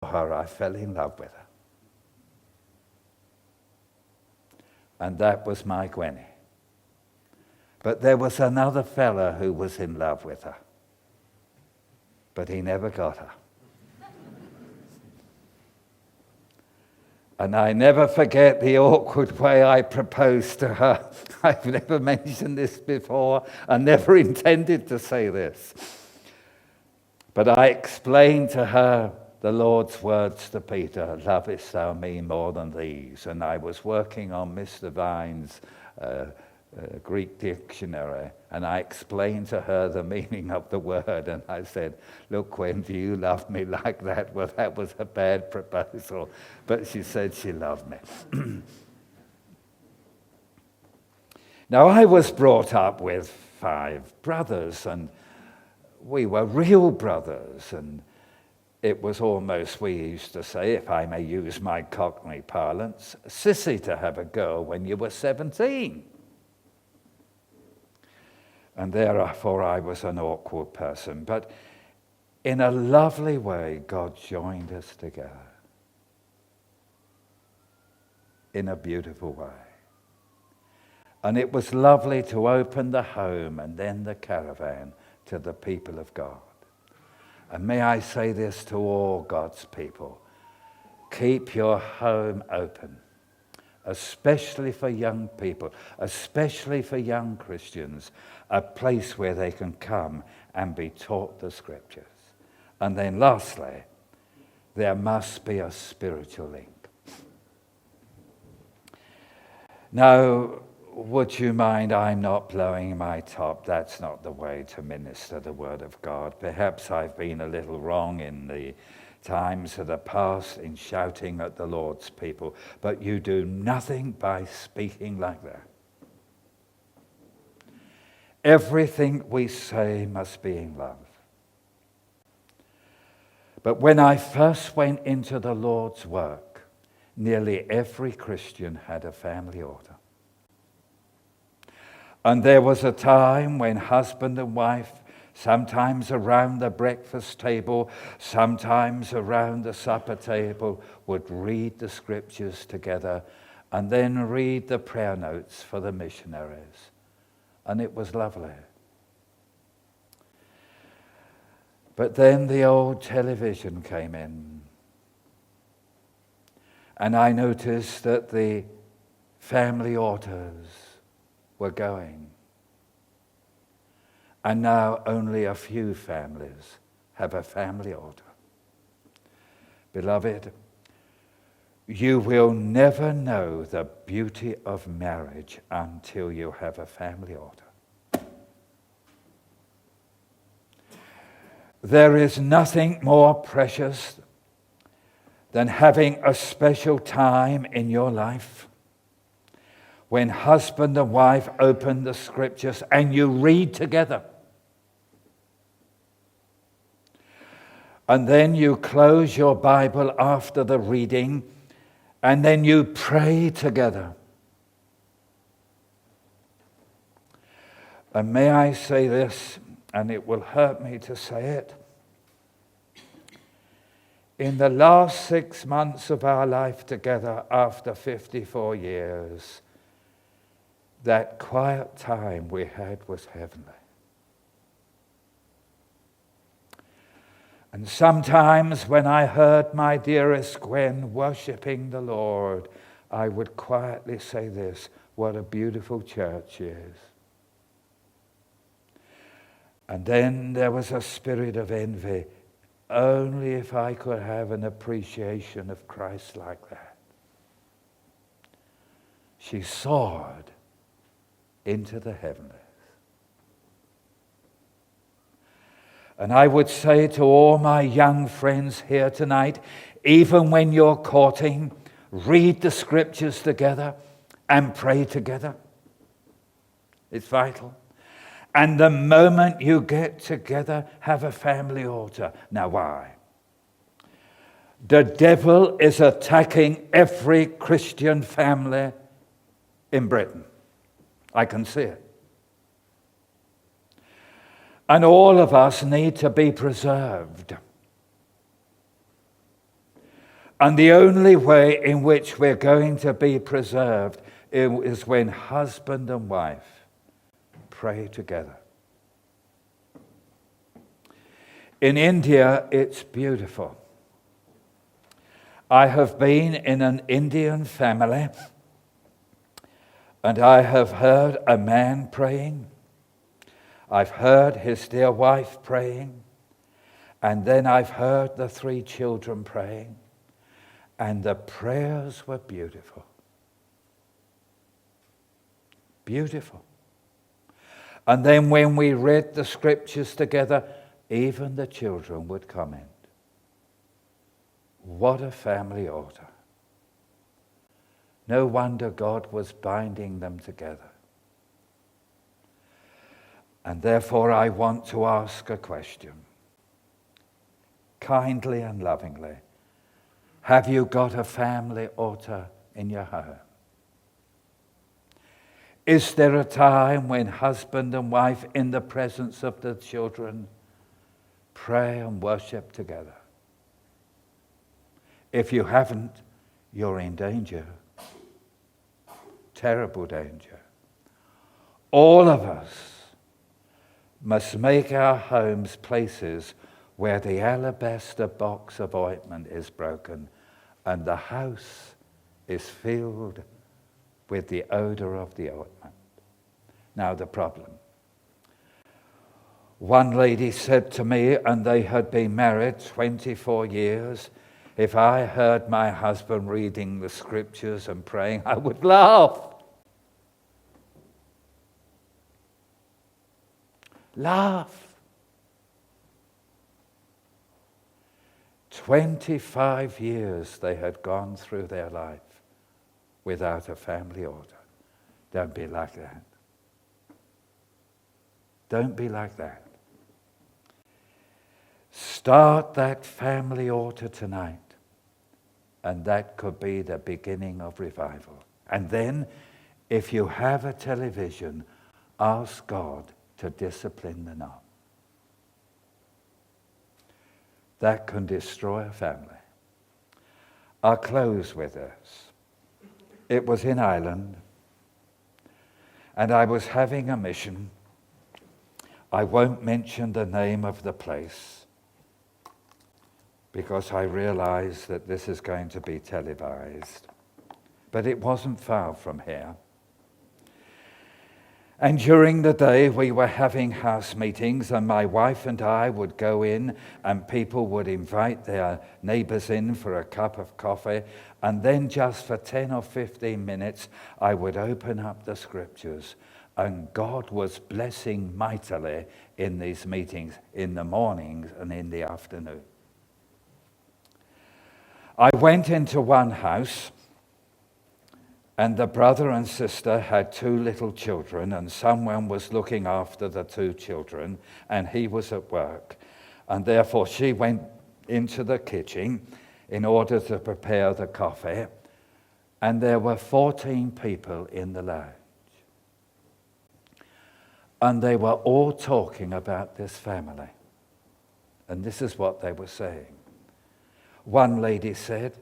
her, I fell in love with her. And that was my Gwenny. But there was another fella who was in love with her. But he never got her. And I never forget the awkward way I proposed to her. I've never mentioned this before. I never intended to say this. But I explained to her the Lord's words to Peter, lovest thou me more than these? And I was working on Mr. Vine's Greek dictionary, and I explained to her the meaning of the word, and I said, look, Gwen, do you love me like that? Well, that was a bad proposal, but she said she loved me. Now, I was brought up with 5 brothers, and we were real brothers, and it was almost, we used to say, if I may use my Cockney parlance, sissy to have a girl when you were 17. And therefore I was an awkward person. But in a lovely way, God joined us together. In a beautiful way. And it was lovely to open the home and then the caravan to the people of God. And may I say this to all God's people. Keep your home open, especially for young people, especially for young Christians, a place where they can come and be taught the Scriptures. And then lastly, there must be a spiritual link. Now, would you mind, I'm not blowing my top. That's not the way to minister the Word of God. Perhaps I've been a little wrong in the times of the past in shouting at the Lord's people, but you do nothing by speaking like that. Everything we say must be in love. But when I first went into the Lord's work, nearly every Christian had a family altar. And there was a time when husband and wife, sometimes around the breakfast table, sometimes around the supper table, would read the Scriptures together and then read the prayer notes for the missionaries. And it was lovely. But then the old television came in. And I noticed that the family altars were going. And now only a few families have a family altar. Beloved, you will never know the beauty of marriage until you have a family altar. There is nothing more precious than having a special time in your life when husband and wife open the Scriptures and you read together. And then you close your Bible after the reading, and then you pray together. And may I say this, and it will hurt me to say it. In the last 6 months of our life together after 54 years, that quiet time we had was heavenly. And sometimes when I heard my dearest Gwen worshiping the Lord, I would quietly say this, what a beautiful church she is. And then there was a spirit of envy. Only if I could have an appreciation of Christ like that. She soared into the heavens. And I would say to all my young friends here tonight, even when you're courting, read the Scriptures together and pray together. It's vital. And the moment you get together, have a family altar. Now why? The devil is attacking every Christian family in Britain. I can see it. And all of us need to be preserved. And the only way in which we're going to be preserved is when husband and wife pray together. In India, it's beautiful. I have been in an Indian family, and I have heard a man praying. I've heard his dear wife praying, and then I've heard the 3 children praying, and the prayers were beautiful. Beautiful. And then when we read the scriptures together, even the children would comment. What a family altar. No wonder God was binding them together. And therefore I want to ask a question, kindly and lovingly. Have you got a family altar in your home? Is there a time when husband and wife, in the presence of the children, pray and worship together? If you haven't, you're in danger. Terrible danger. All of us must make our homes places where the alabaster box of ointment is broken and the house is filled with the odor of the ointment. Now the problem. One lady said to me, and they had been married 24 years, if I heard my husband reading the scriptures and praying, I would laugh. Laugh. 25 years they had gone through their life without a family altar. Don't be like that. Don't be like that. Start that family altar tonight, and that could be the beginning of revival. And then, if you have a television, ask God to discipline the knob. That can destroy a family. I'll close with this. It was in Ireland, and I was having a mission. I won't mention the name of the place, because I realize that this is going to be televised. But it wasn't far from here. And during the day we were having house meetings, and my wife and I would go in, and people would invite their neighbors in for a cup of coffee, and then just for 10 or 15 minutes I would open up the scriptures, and God was blessing mightily in these meetings, in the mornings and in the afternoon. I went into one house, and the brother and sister had 2 little children, and someone was looking after the 2 children, and he was at work. And therefore she went into the kitchen in order to prepare the coffee, and there were 14 people in the lounge. And they were all talking about this family. And this is what they were saying. One lady said,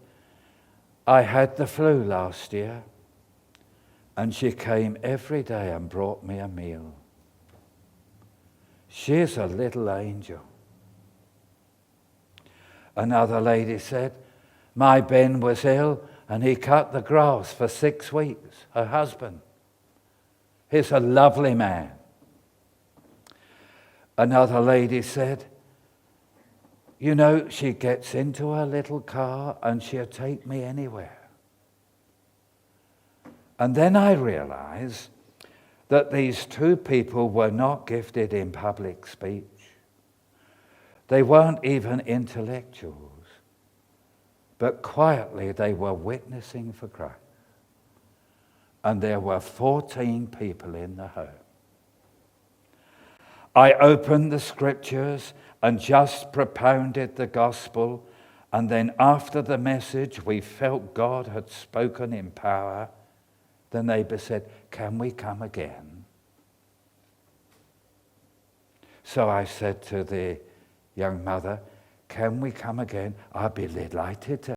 I had the flu last year, and she came every day and brought me a meal. She's a little angel. Another lady said, my Ben was ill, and he cut the grass for 6 weeks, her husband. He's a lovely man. Another lady said, you know, she gets into her little car and she'll take me anywhere. And then I realized that these 2 people were not gifted in public speech. They weren't even intellectuals, but quietly they were witnessing for Christ. And there were 14 people in the home. I opened the scriptures and just propounded the gospel, and then after the message we felt God had spoken in power. The neighbor said, can we come again? So I said to the young mother, can we come again? I'll be delighted to